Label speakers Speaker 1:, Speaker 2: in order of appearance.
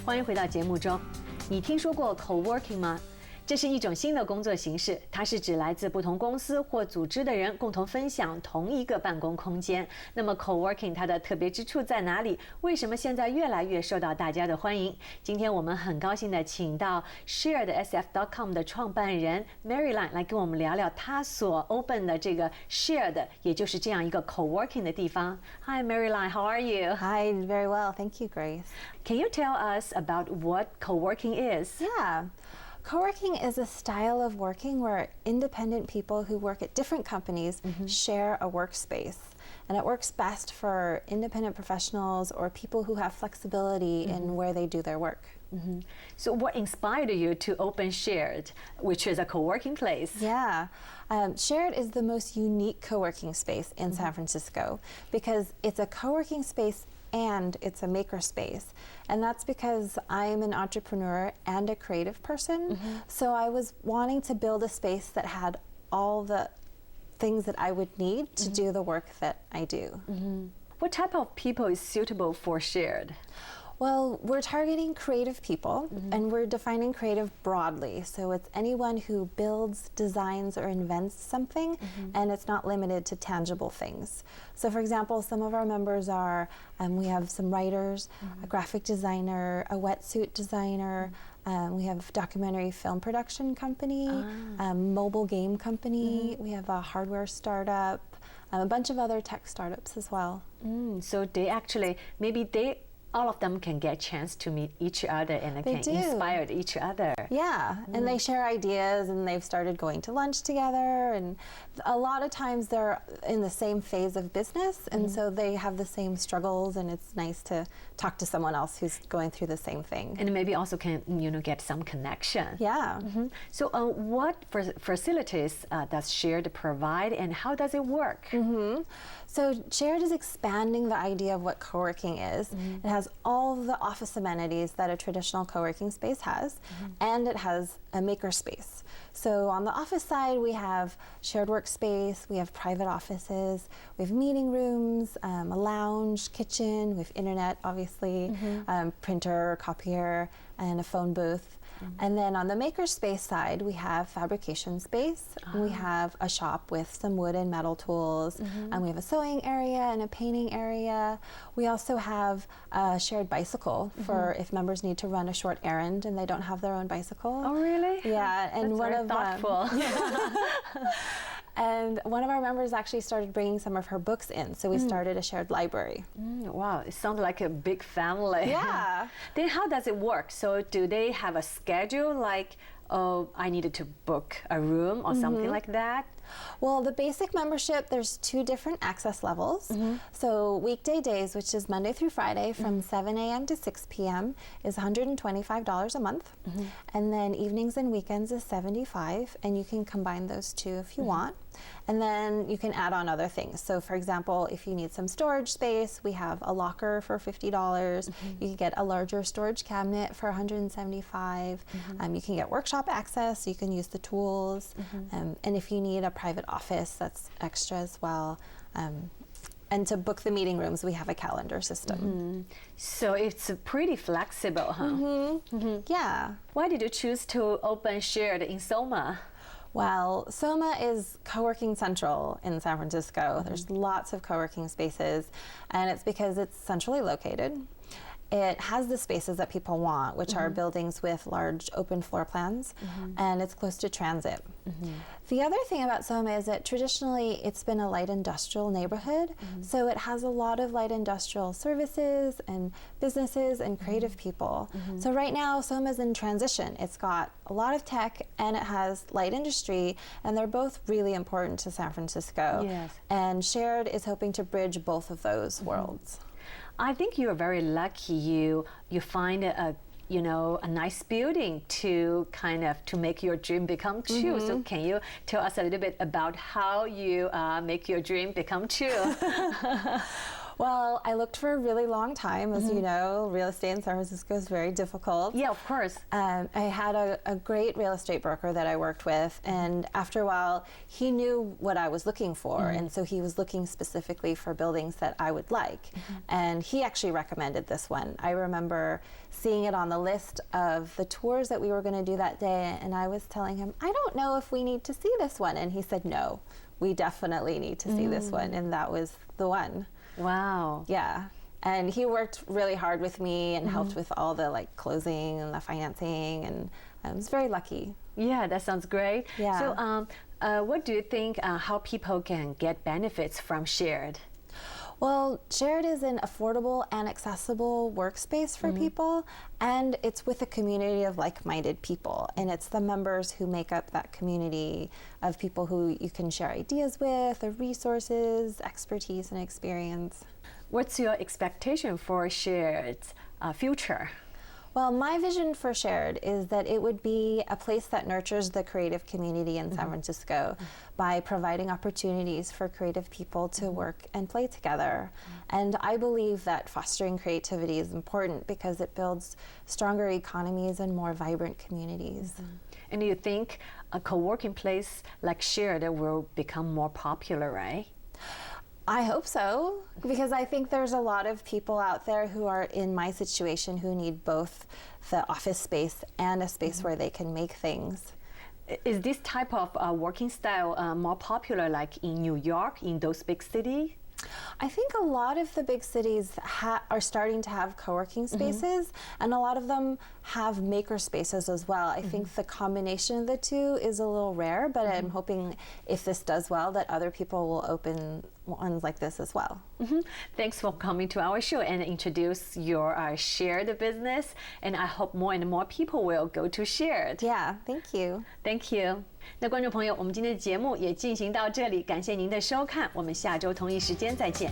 Speaker 1: 欢迎回到节目中。你听说过 co-working 吗？这是一种新的工作形式，它是指来自不同公司或组织的人共同分享同一个办公空间。那么 co-working 它的特别之处在哪里？为什么现在越来越受到大家的欢迎？今天我们很高兴的请到 sharedsf.com 的创办人 Marilyn 来跟我们聊聊她所 open 的这个 shared， 也就是这样一个 co-working 的地方。Hi Marilyn, how are you?
Speaker 2: Hi, very well. Thank you, Grace.
Speaker 1: Can you tell us about what co-working is?
Speaker 2: Yeah. Co-working is a style of working where independent people who work at different companies share a workspace. And it works best for independent professionals or people who have flexibility in where they do their work.
Speaker 1: So what inspired you to open Shared, which is a co-working place?
Speaker 2: Yeah. Shared is the most unique co-working space in San Francisco because it's a co-working space and it's a maker space. And that's because I'm an entrepreneur and a creative person. So I was wanting to build a space that had all the things that I would need to do the work that I do.
Speaker 1: What type of people is suitable for Shared?
Speaker 2: Well, we're targeting creative people, and we're defining creative broadly. So it's anyone who builds, designs, or invents something, and it's not limited to tangible things. So for example, some of our members are, we have some writers, a graphic designer, a wetsuit designer, we have a documentary film production company, mobile game company, we have a hardware startup, a bunch of other tech startups as well.
Speaker 1: So they actually, all of them can get a chance to meet each other and
Speaker 2: They
Speaker 1: can
Speaker 2: do.
Speaker 1: inspire each other.
Speaker 2: Yeah, and they share ideas and they've started going to lunch together, and a lot of times they're in the same phase of business, and so they have the same struggles, and it's nice to talk to someone else who's going through the same thing.
Speaker 1: And maybe also can, get some connection.
Speaker 2: Yeah.
Speaker 1: So what facilities does Shared provide and how does it work?
Speaker 2: So Shared is expanding the idea of what co-working is. It has all the office amenities that a traditional co-working space has, and it has a maker space. So on the office side, we have shared workspace, we have private offices, we have meeting rooms, a lounge, kitchen, we have internet, obviously, printer, copier, and a phone booth. And then on the makerspace side, we have fabrication space. We have a shop with some wood and metal tools. And we have a sewing area and a painting area. We also have a shared bicycle for if members need to run a short errand and they don't have their own bicycle.
Speaker 1: Oh, really?
Speaker 2: Yeah, and
Speaker 1: That's very thoughtful.
Speaker 2: And one of our members actually started bringing some of her books in, so we started a shared library.
Speaker 1: Wow, it sounds like a big family.
Speaker 2: Yeah.
Speaker 1: Then how does it work? So do they have a schedule like, oh, I needed to book a room or something like that?
Speaker 2: Well, the basic membership, there's 2 different access levels. So weekday days, which is Monday through Friday from 7 a.m. to 6 p.m. is $125 a month. And then evenings and weekends is $75, and you can combine those 2 if you want. And then you can add on other things. So for example, if you need some storage space, we have a locker for $50. You can get a larger storage cabinet for $175. You can get workshop access, so you can use the tools. And if you need a private office, that's extra as well. And to book the meeting rooms, we have a calendar system.
Speaker 1: So it's pretty flexible, huh?
Speaker 2: Yeah.
Speaker 1: Why did you choose to open Shared in Soma?
Speaker 2: Well, Soma is co-working central in San Francisco. There's lots of co-working spaces, and it's because it's centrally located. It has the spaces that people want, which are buildings with large open floor plans, and it's close to transit. The other thing about Soma is that traditionally it's been a light industrial neighborhood, so it has a lot of light industrial services and businesses and creative people. So right now Soma's in transition. It's got a lot of tech and it has light industry, and they're both really important to San Francisco.
Speaker 1: Yes.
Speaker 2: And Shared is hoping to bridge both of those worlds.
Speaker 1: I think you're very lucky. You find a nice building to to make your dream become true. So can you tell us a little bit about how you make your dream become true?
Speaker 2: Well, I looked for a really long time. As you know, real estate in San Francisco is very difficult.
Speaker 1: Yeah, of course.
Speaker 2: I had a great real estate broker that I worked with, and after a while, he knew what I was looking for, and so he was looking specifically for buildings that I would like. And he actually recommended this one. I remember seeing it on the list of the tours that we were going to do that day, and I was telling him, I don't know if we need to see this one. And he said, no, we definitely need to see this one. And that was the one.
Speaker 1: Wow.
Speaker 2: Yeah. And he worked really hard with me and helped with all the like closing and the financing, and I was very lucky.
Speaker 1: Yeah, that sounds great.
Speaker 2: Yeah.
Speaker 1: So what do you think how people can get benefits from shared?
Speaker 2: Well, shared is an affordable and accessible workspace for people, and it's with a community of like-minded people, and it's the members who make up that community of people who you can share ideas with, or resources, expertise, and experience.
Speaker 1: What's your expectation for shared future?
Speaker 2: Well, my vision for shared is that it would be a place that nurtures the creative community in San Francisco by providing opportunities for creative people to work and play together. And I believe that fostering creativity is important because it builds stronger economies and more vibrant communities.
Speaker 1: And do you think a co-working place like shared will become more popular, right?
Speaker 2: I hope so, because I think there's a lot of people out there who are in my situation who need both the office space and a space where they can make things.
Speaker 1: Is this type of working style more popular like in New York, in those big cities?
Speaker 2: I think a lot of the big cities are starting to have co-working spaces, and a lot of them have maker spaces as well. I think the combination of the two is a little rare, but I'm hoping if this does well that other people will open ones like this as well.
Speaker 1: Thanks for coming to our show and introduce your shared business, and I hope more and more people will go to shared.
Speaker 2: Yeah, thank you.
Speaker 1: Thank you. 那观众朋友，我们今天的节目也进行到这里，感谢您的收看，我们下周同一时间再见。